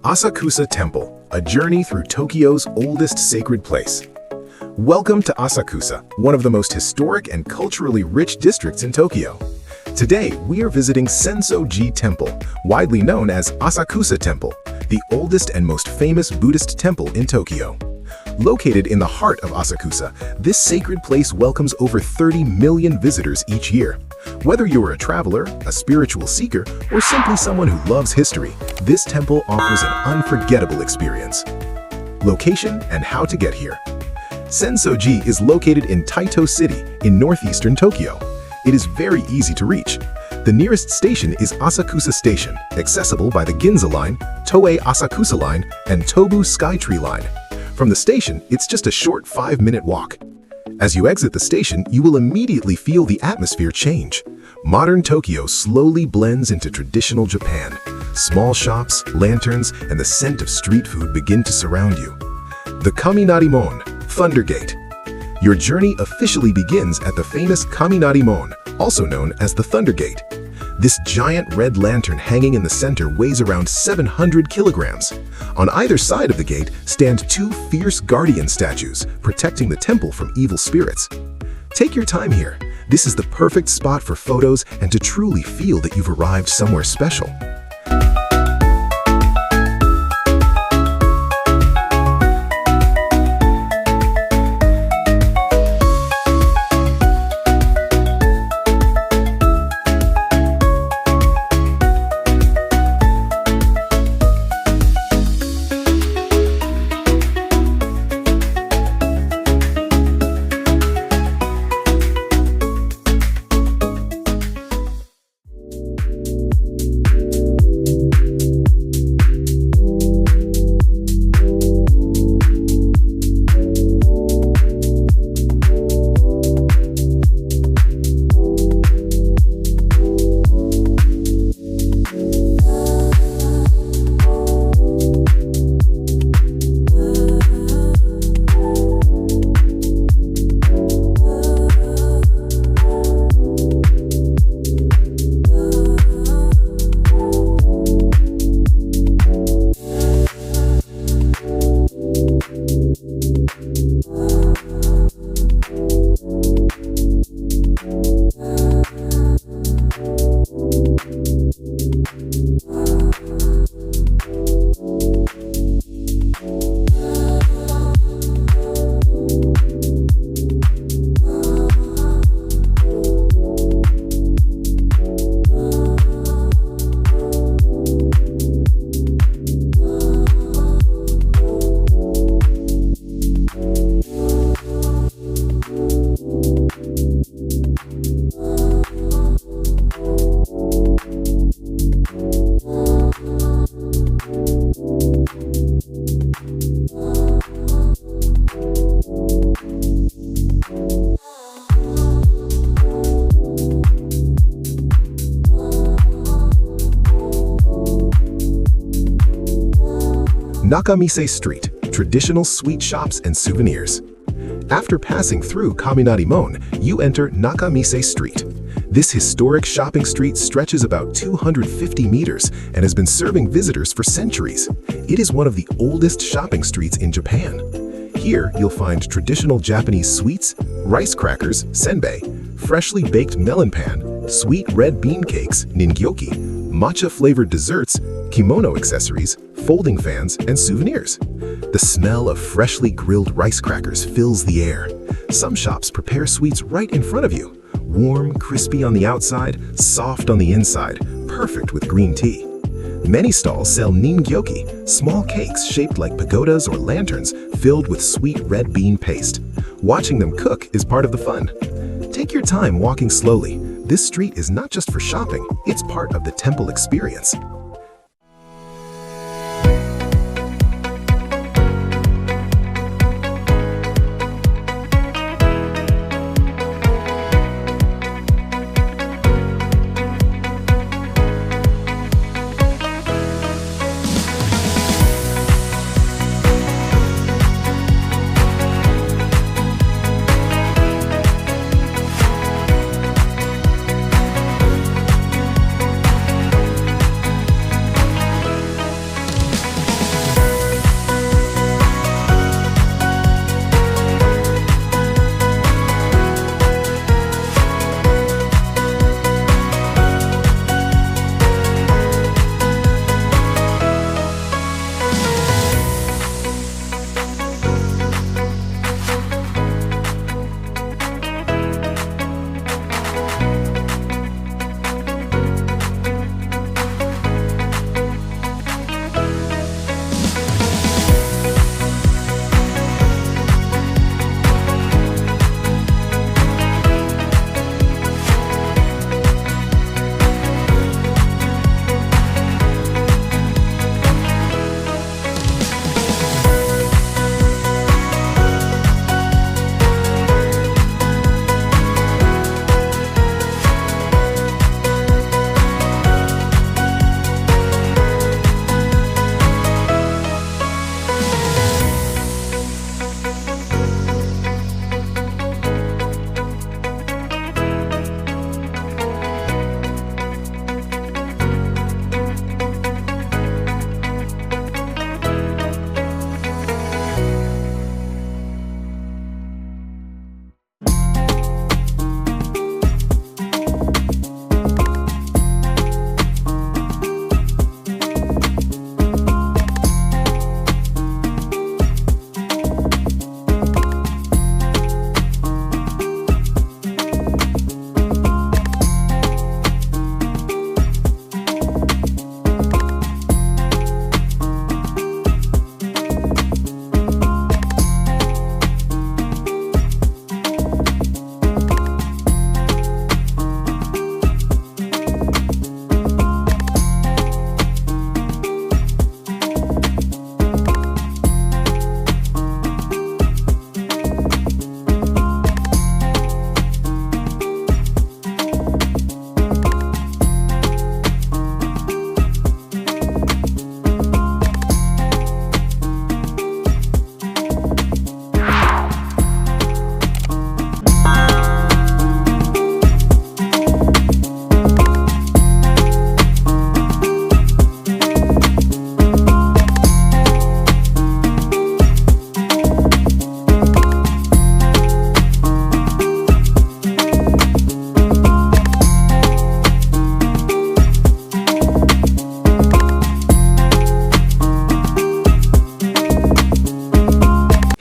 Asakusa Temple, a journey through Tokyo's oldest sacred place. Welcome to Asakusa, one of the most historic and culturally rich districts in Tokyo. Today, we are visiting Sensō-ji Temple, widely known as Asakusa Temple, the oldest and most famous Buddhist temple in Tokyo. Located in the heart of Asakusa, this sacred place welcomes over 30 million visitors each year. Whether you're a traveler, a spiritual seeker, or simply someone who loves history, this temple offers an unforgettable experience. Location and how to get here. Sensō-ji is located in Taito City in northeastern Tokyo. It is very easy to reach. The nearest station is Asakusa Station, accessible by the Ginza Line, Toei Asakusa Line, and Tobu Skytree Line. From the station, it's just a short 5-minute walk. As you exit the station, you will immediately feel the atmosphere change. Modern Tokyo slowly blends into traditional Japan. Small shops, lanterns, and the scent of street food begin to surround you. The Kaminarimon, Thunder Gate. Your journey officially begins at the famous Kaminarimon, also known as the Thunder Gate. This giant red lantern hanging in the center weighs around 700 kilograms. On either side of the gate stand two fierce guardian statues, protecting the temple from evil spirits. Take your time here. This is the perfect spot for photos and to truly feel that you've arrived somewhere special. Nakamise Street, traditional sweet shops and souvenirs. After passing through Kaminarimon, you enter Nakamise Street. This historic shopping street stretches about 250 meters and has been serving visitors for centuries. It is one of the oldest shopping streets in Japan. Here, you'll find traditional Japanese sweets, rice crackers, senbei, freshly baked melon pan, sweet red bean cakes, ningyo-yaki, matcha-flavored desserts, kimono accessories, folding fans, and souvenirs. The smell of freshly grilled rice crackers fills the air. Some shops prepare sweets right in front of you. Warm, crispy on the outside, soft on the inside, perfect with green tea. Many stalls sell ningyo-yaki, small cakes shaped like pagodas or lanterns filled with sweet red bean paste. Watching them cook is part of the fun. Take your time walking slowly. This street is not just for shopping, it's part of the temple experience.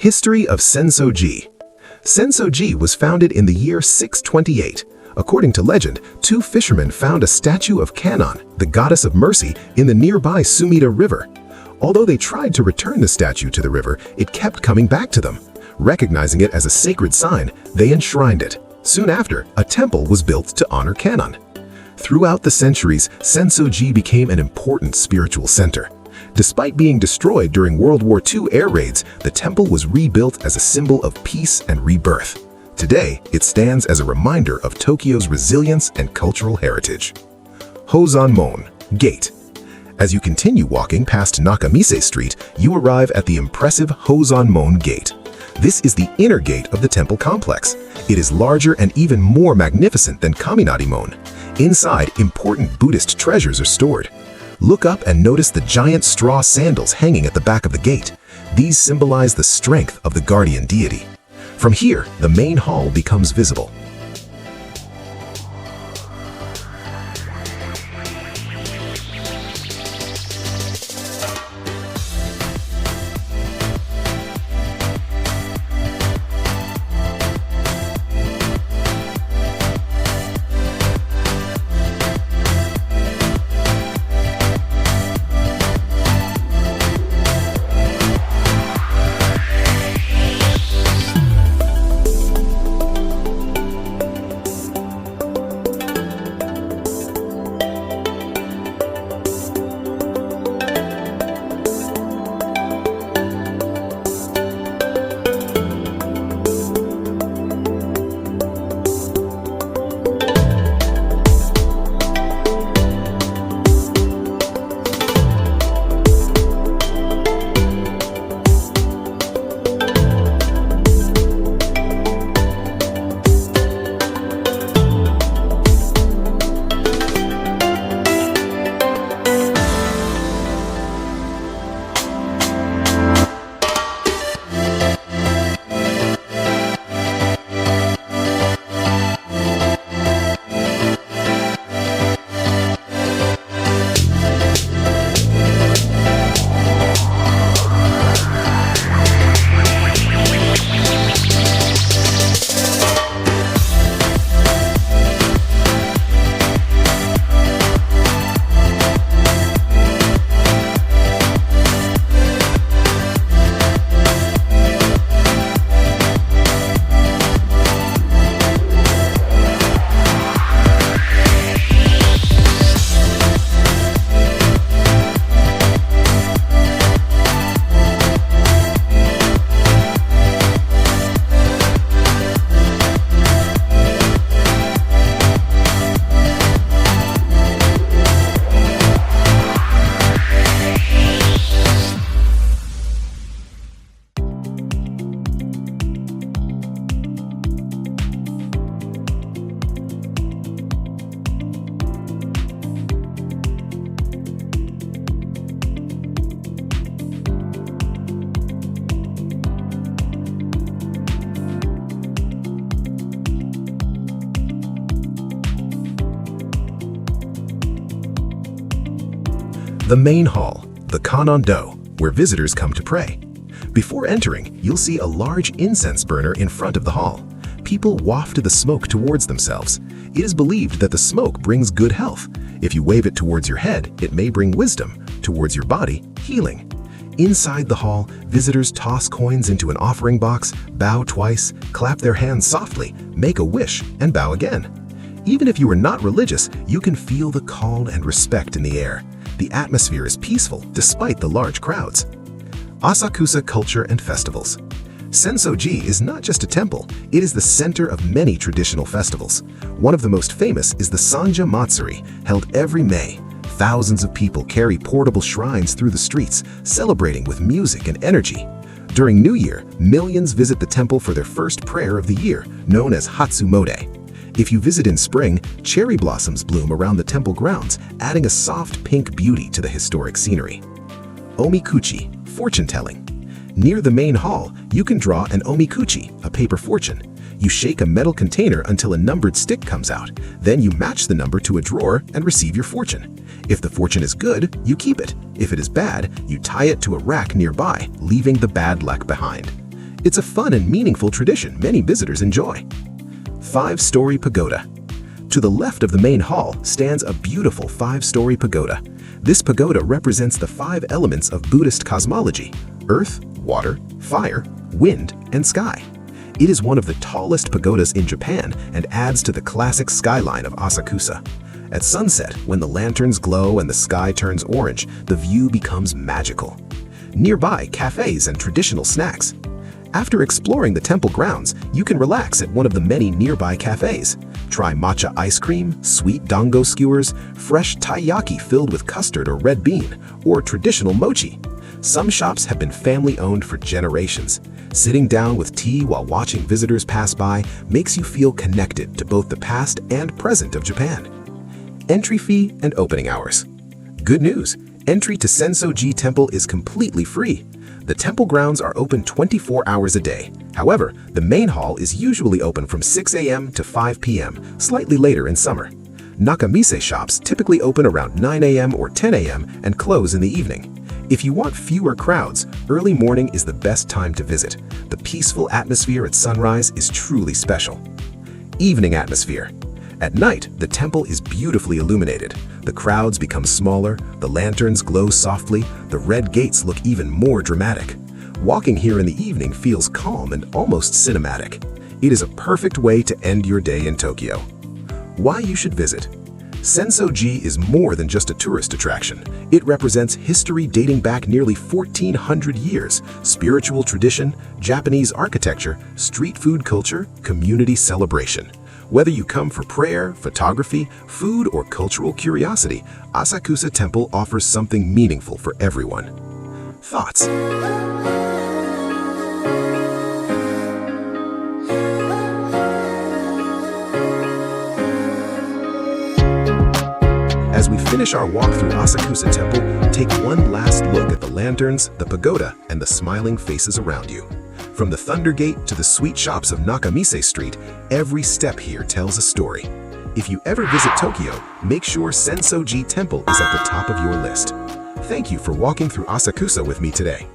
History of Sensō-ji. Sensō-ji was founded in the year 628. According to legend, two fishermen found a statue of Kannon, the goddess of mercy, in the nearby Sumida River. Although they tried to return the statue to the river, it kept coming back to them. Recognizing it as a sacred sign, they enshrined it. Soon after, a temple was built to honor Kannon. Throughout the centuries, Sensō-ji became an important spiritual center. Despite being destroyed during World War II air raids, the temple was rebuilt as a symbol of peace and rebirth. Today, it stands as a reminder of Tokyo's resilience and cultural heritage. Hozanmon Gate. As you continue walking past Nakamise Street, you arrive at the impressive Hozanmon Gate. This is the inner gate of the temple complex. It is larger and even more magnificent than Kaminarimon. Inside, important Buddhist treasures are stored. Look up and notice the giant straw sandals hanging at the back of the gate. These symbolize the strength of the guardian deity. From here, the main hall becomes visible. The main hall, the Kannon-do, where visitors come to pray. Before entering, you'll see a large incense burner in front of the hall. People waft the smoke towards themselves. It is believed that the smoke brings good health. If you wave it towards your head, it may bring wisdom. Towards your body, healing. Inside the hall, visitors toss coins into an offering box, bow twice, clap their hands softly, make a wish, and bow again. Even if you are not religious, you can feel the calm and respect in the air. The atmosphere is peaceful despite the large crowds. Asakusa culture and festivals. Sensō-ji is not just a temple, it is the center of many traditional festivals. One of the most famous is the Sanja Matsuri, held every May. Thousands of people carry portable shrines through the streets, celebrating with music and energy. During New Year, millions visit the temple for their first prayer of the year, known as Hatsumode. If you visit in spring, cherry blossoms bloom around the temple grounds, adding a soft pink beauty to the historic scenery. Omikuji, fortune-telling. Near the main hall, you can draw an omikuji, a paper fortune. You shake a metal container until a numbered stick comes out. Then you match the number to a drawer and receive your fortune. If the fortune is good, you keep it. If it is bad, you tie it to a rack nearby, leaving the bad luck behind. It's a fun and meaningful tradition many visitors enjoy. 5-story pagoda. To the left of the main hall stands a beautiful 5-story pagoda. This pagoda represents the 5 elements of Buddhist cosmology: earth, water, fire, wind, and sky. It is one of the tallest pagodas in Japan and adds to the classic skyline of Asakusa. At sunset, when the lanterns glow and the sky turns orange, the view becomes magical. Nearby, cafes and traditional snacks. After exploring the temple grounds, you can relax at one of the many nearby cafes. Try matcha ice cream, sweet dango skewers, fresh taiyaki filled with custard or red bean, or traditional mochi. Some shops have been family-owned for generations. Sitting down with tea while watching visitors pass by makes you feel connected to both the past and present of Japan. Entry fee and opening hours. Good news! Entry to Sensō-ji Temple is completely free. The temple grounds are open 24 hours a day. However, the main hall is usually open from 6 a.m. to 5 p.m., slightly later in summer. Nakamise shops typically open around 9 a.m. or 10 a.m. and close in the evening. If you want fewer crowds, early morning is the best time to visit. The peaceful atmosphere at sunrise is truly special. Evening atmosphere. At night, the temple is beautifully illuminated. The crowds become smaller, the lanterns glow softly, the red gates look even more dramatic. Walking here in the evening feels calm and almost cinematic. It is a perfect way to end your day in Tokyo. Why you should visit. Sensō-ji is more than just a tourist attraction. It represents history dating back nearly 1,400 years, spiritual tradition, Japanese architecture, street food culture, community celebration. Whether you come for prayer, photography, food, or cultural curiosity, Asakusa Temple offers something meaningful for everyone. Thoughts? As we finish our walk through Asakusa Temple, take one last look at the lanterns, the pagoda, and the smiling faces around you. From the Thunder Gate to the sweet shops of Nakamise Street, every step here tells a story. If you ever visit Tokyo, make sure Sensō-ji Temple is at the top of your list. Thank you for walking through Asakusa with me today.